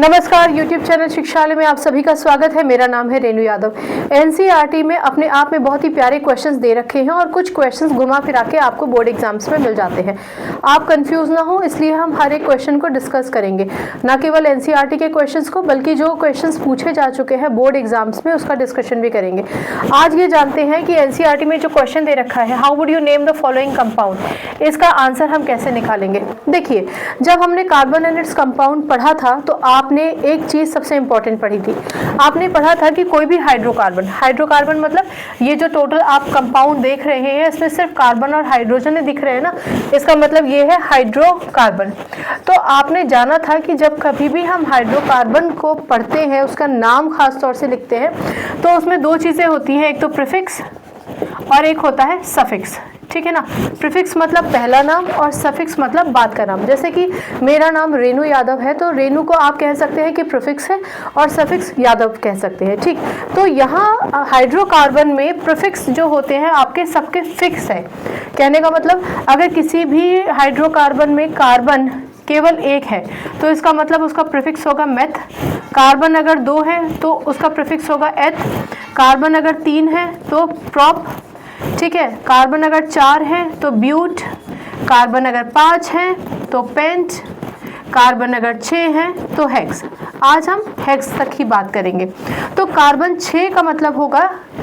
नमस्कार, YouTube channel शिक्षालय में आप सभी का स्वागत है। मेरा नाम है रेणु यादव। एनसीईआरटी में अपने आप में बहुत ही प्यारे क्वेश्चंस दे रखे हैं और कुछ क्वेश्चंस घुमा फिरा के आपको बोर्ड एग्जाम्स में मिल जाते हैं। आप कंफ्यूज ना हो, इसलिए हम हर एक क्वेश्चन को डिस्कस करेंगे, ना केवल एनसीईआरटी के क्वेश्चंस को बल्कि जो क्वेश्चंस पूछे जा चुके हैं बोर्ड एग्जाम्स में उसका डिस्कशन भी करेंगे। आज ये जानते हैं कि एनसीईआरटी में जो क्वेश्चन दे रखा है, how would you name the following compound, इसका आंसर हम कैसे निकालेंगे। देखिए, जब हमने कार्बन एंड इट्स कंपाउंड पढ़ा था तो आपने एक चीज सबसे इंपॉर्टेंट पढ़ी थी। आपने पढ़ा था कि कोई भी हाइड्रोकार्बन मतलब ये जो टोटल आप कंपाउंड देख रहे हैं इसमें सिर्फ कार्बन और हाइड्रोजन दिख रहे हैं ना, इसका मतलब ये है हाइड्रोकार्बन। तो आपने जाना था कि जब कभी भी हम हाइड्रोकार्बन को पढ़ते हैं, उसका नाम खास तौर से लिखते हैं, तो उसमें दो चीजें होती हैं, एक तो प्रीफिक्स और एक होता है सफिक्स। ठीक है ना। प्रीफिक्स मतलब पहला नाम और सफिक्स मतलब बाद का नाम। जैसे कि मेरा नाम रेणु यादव है तो रेणु को आप कह सकते हैं कि प्रीफिक्स है और सफिक्स यादव कह सकते हैं। ठीक, तो यहाँ हाइड्रोकार्बन में प्रीफिक्स जो होते हैं आपके सबके फिक्स है। कहने का मतलब अगर किसी भी हाइड्रोकार्बन में कार्बन केवल एक है तो इसका मतलब उसका प्रीफिक्स होगा मेथ। कार्बन अगर दो है तो उसका प्रीफिक्स होगा एथ। कार्बन अगर तीन है तो प्रॉप। ठीक है, कार्बन अगर चार है तो ब्यूट। कार्बन अगर पाँच है तो पेंट। कार्बन अगर 6 है तो हेक्स। आज हम हेक्स तक ही बात करेंगे। तो कार्बन 6 का मतलब होगा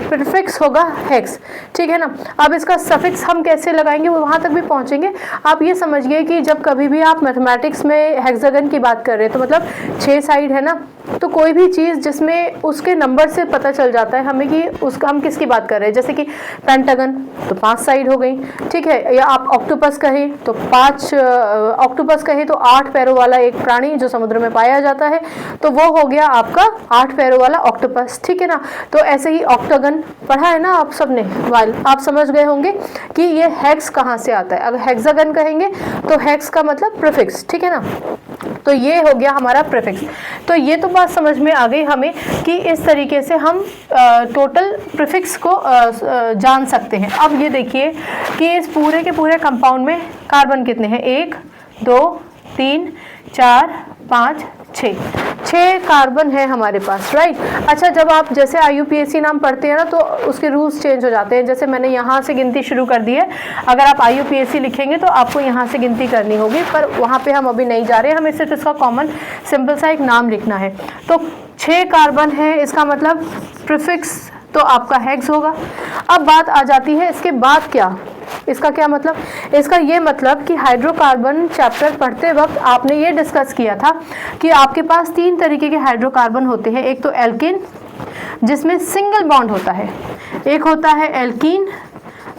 प्रीफिक्स होगा हेक्स। ठीक है ना। अब इसका सफिक्स हम कैसे लगाएंगे वो वहाँ तक भी पहुँचेंगे। आप ये समझिए कि जब कभी भी आप मैथमेटिक्स में हेक्सागन की बात कर रहे हैं तो मतलब 6 साइड है ना, तो कोई भी चीज़ जिसमें उसके नंबर से पता चल जाता है हमें कि उसका हम किसकी बात कर रहे हैं। जैसे कि पेंटागन तो 5 साइड हो गई। ठीक है, या आप ऑक्टोपस कहें तो 5 ऑक्टोपस कहें तो 8 पैरों वाला एक प्राणी जो समुद्र में पाया जाता है, तो वो हो गया आपका 8 पैरों वाला ऑक्टोपस। ठीक है ना। तो ऐसे ही ऑक्टागन पढ़ा है ना आप सबने, वाल आप समझ गए होंगे कि ये हेक्स कहाँ से आता है। अगर हेक्सागन कहेंगे तो हेक्स का मतलब प्रीफिक्स। ठीक है ना। तो ये हो गया हमारा प्रीफिक्स। तो ये तो बात समझ में आ गई हमें कि इस तरीके से हम टोटल प्रीफिक्स को जान सकते हैं। अब ये देखिए कि इस पूरे के पूरे कंपाउंड में कार्बन कितने हैं, 1 2 3 4 5 6 कार्बन है हमारे पास, राइट। अच्छा, जब आप जैसे IUPAC नाम पढ़ते हैं ना तो उसके रूल्स चेंज हो जाते हैं। जैसे मैंने यहाँ से गिनती शुरू कर दी है। अगर आप IUPAC लिखेंगे तो आपको यहाँ से गिनती करनी होगी, पर वहाँ पे हम अभी नहीं जा रहे हैं। हमें सिर्फ इसका कॉमन सिंपल सा एक नाम लिखना है। तो 6 कार्बन है, इसका मतलब प्रीफिक्स तो आपका हेक्स होगा। अब बात आ जाती है इसके बाद क्या, इसका क्या मतलब। इसका ये मतलब कि हाइड्रोकार्बन चैप्टर पढ़ते वक्त आपने ये डिस्कस किया था कि आपके पास 3 तरीके के हाइड्रोकार्बन होते हैं। एक तो एल्किन जिसमें सिंगल बॉन्ड होता है, एक होता है एल्कीन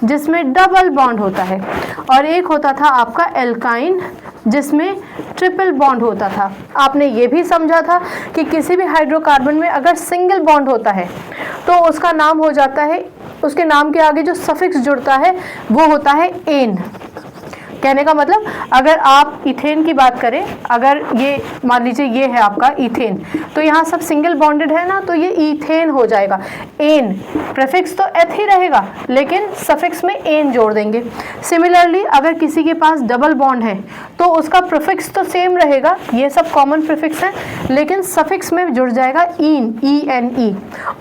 जिसमें डबल बॉन्ड होता है, और एक होता था आपका एल्काइन जिसमें ट्रिपल बॉन्ड होता था। आपने ये भी समझा था कि किसी भी हाइड्रोकार्बन में अगर सिंगल बॉन्ड होता है तो उसका नाम हो जाता है, उसके नाम के आगे जो सफिक्स जुड़ता है वो होता है एन। कहने का मतलब अगर आप इथेन की बात करें, अगर ये मान लीजिए ये है आपका इथेन, तो यहाँ सब सिंगल बॉन्डेड है ना, तो ये इथेन हो जाएगा। एन प्रीफिक्स तो एथ ही रहेगा लेकिन सफिक्स में एन जोड़ देंगे। सिमिलरली अगर किसी के पास डबल बॉन्ड है तो उसका प्रीफिक्स तो सेम रहेगा, ये सब कॉमन प्रीफिक्स है, लेकिन सफिक्स में जुड़ जाएगा ईन, ENE।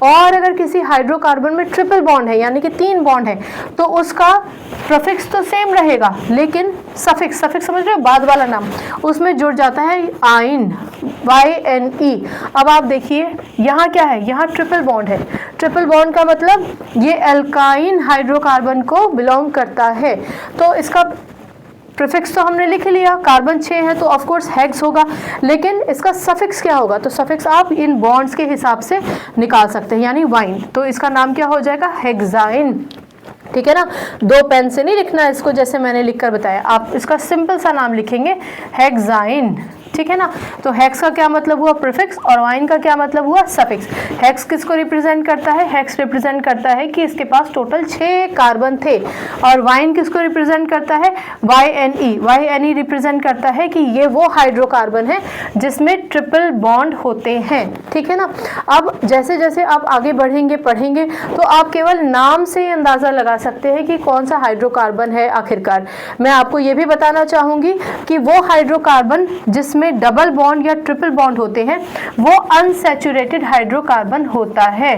और अगर किसी हाइड्रोकार्बन में ट्रिपल बॉन्ड है यानी कि 3 बॉन्ड है तो उसका प्रीफिक्स तो सेम रहेगा लेकिन सफिक्स समझ रहे हो, बाद वाला नाम, उसमें जुड़ जाता है आइन, YNE। अब आप देखिए यहाँ क्या है, यहाँ ट्रिपल बॉन्ड है। ट्रिपल बॉन्ड का मतलब ये एल्काइन हाइड्रोकार्बन को बिलोंग करता है। तो इसका प्रीफिक्स तो हमने लिख लिया, कार्बन 6 है तो ऑफ कोर्स हेक्स होगा, लेकिन इसका सफिक्स क्या होगा, तो सफिक्स आप इन बॉन्ड्स के हिसाब से निकाल सकते हैं, यानी वाइन। तो इसका नाम क्या हो जाएगा, हेक्साइन। ठीक है ना। 2 पेन से नहीं लिखना है इसको, जैसे मैंने लिखकर बताया, आप इसका सिंपल सा नाम लिखेंगे हेक्साइन। ठीक है ना। तो हेक्स का क्या मतलब हुआ, प्रीफिक्स, और वाइन का क्या मतलब हुआ, सफिक्स। हेक्स किसको रिप्रेजेंट करता है, हेक्स रिप्रेजेंट करता है कि इसके पास टोटल 6 कार्बन थे, और वाइन किसको रिप्रेजेंट करता है, YNE रिप्रेजेंट करता है कि ये वो हाइड्रोकार्बन है जिसमें ट्रिपल बॉन्ड होते हैं। ठीक है ना। अब जैसे जैसे आप आगे बढ़ेंगे पढ़ेंगे तो आप केवल नाम से अंदाजा लगा सकते हैं कि कौन सा हाइड्रोकार्बन है आखिरकार। मैं आपको ये भी बताना चाहूंगी कि वो हाइड्रोकार्बन जिसमें में डबल बॉन्ड या ट्रिपल बॉन्ड होते हैं वो अनसैचुरेटेड हाइड्रोकार्बन होता है,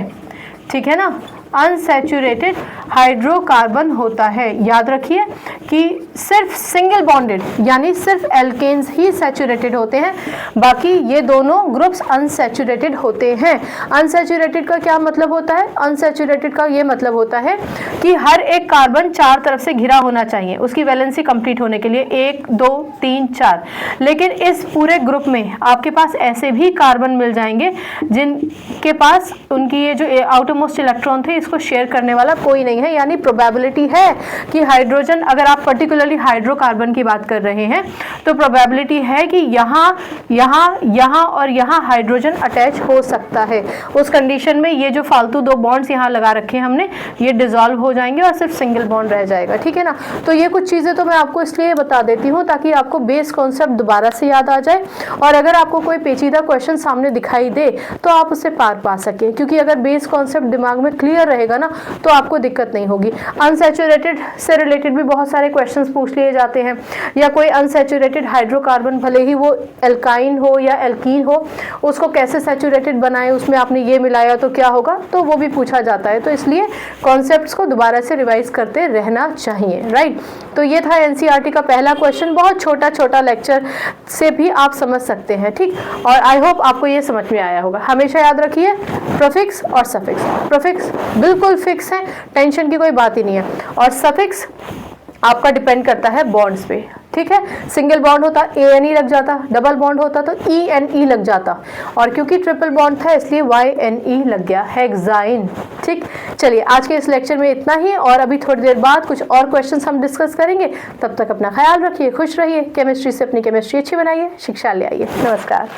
ठीक है ना, अनसैचुरेटेड हाइड्रोकार्बन होता है। याद रखिए कि सिर्फ सिंगल बॉन्डेड यानी सिर्फ एल्केन्स ही सैचुरेटेड होते हैं, बाकी ये दोनों ग्रुप्स अनसैचुरेटेड होते हैं। अनसैचुरेटेड का क्या मतलब होता है? अनसैचुरेटेड का ये मतलब होता है कि हर एक कार्बन चार तरफ से घिरा होना चाहिए उसकी वैलेंसी कंप्लीट होने के लिए, 1 2 3 4। लेकिन इस पूरे ग्रुप में आपके पास ऐसे भी कार्बन मिल जाएंगे जिनके पास उनकी ये जो आउटरमोस्ट इलेक्ट्रॉन थे इसको शेयर करने वाला कोई नहीं है, यानी प्रोबेबिलिटी है कि हाइड्रोजन, अगर आप पर्टिकुलरली हाइड्रोकार्बन की बात कर रहे हैं तो प्रोबेबिलिटी है कि यहाँ यहाँ यहाँ और यहाँ हाइड्रोजन अटैच हो सकता है। उस कंडीशन में ये जो फालतू दो बॉन्ड्स यहाँ लगा रखे हैं हमने, ये डिसॉल्व हो जाएंगे और सिर्फ सिंगल बॉन्ड रह जाएगा, ठीक है ना। तो ये कुछ चीज़ें तो मैं आपको इसलिए बता देती हूँ ताकि आपको बेस कॉन्सेप्ट दोबारा से याद आ जाए, और अगर आपको कोई पेचीदा क्वेश्चन सामने दिखाई दे तो आप उससे पार पा सकें, क्योंकि अगर बेस कॉन्सेप्ट दिमाग में क्लियर रहेगा ना तो आपको दिक्कत नहीं होगी। अनसैचुरेटेड से रिलेटेड भी बहुत सारे क्वेश्चंस पूछ लिए जाते हैं, या कोई अनसैचुरेटेड हाइड्रोकार्बन भले ही वो एल्काइन हो या एल्कीन हो, उसको कैसे सैचुरेटेड बनाए, उसमें आपने ये मिलाया तो क्या होगा, तो वो भी पूछा जाता है। तो इसलिए कॉन्सेप्ट्स को दोबारा से रिवाइज करते रहना चाहिए, राइट। तो ये था एनसीईआरटी का पहला क्वेश्चन, बहुत छोटा छोटा लेक्चर से भी आप समझ सकते हैं, ठीक। और आई होप आपको ये समझ में आया होगा। हमेशा याद रखिए प्रीफिक्स और सफिक्स, प्रीफिक्स बिल्कुल फिक्स है, टेंशन की कोई बात ही नहीं है, और सफिक्स आपका डिपेंड करता है बॉन्ड्स पे, ठीक है। सिंगल बॉन्ड होता ANE लग जाता, डबल बॉन्ड होता तो ENE लग जाता, और क्योंकि ट्रिपल बॉन्ड था इसलिए YNE लग गया, हेक्साइन, ठीक। चलिए आज के इस लेक्चर में इतना ही, और अभी थोड़ी देर बाद कुछ और क्वेश्चंस हम डिस्कस करेंगे। तब तक अपना ख्याल रखिए, खुश रहिए, केमिस्ट्री से अपनी केमिस्ट्री अच्छी बनाइए, शिक्षा ले आइए। नमस्कार।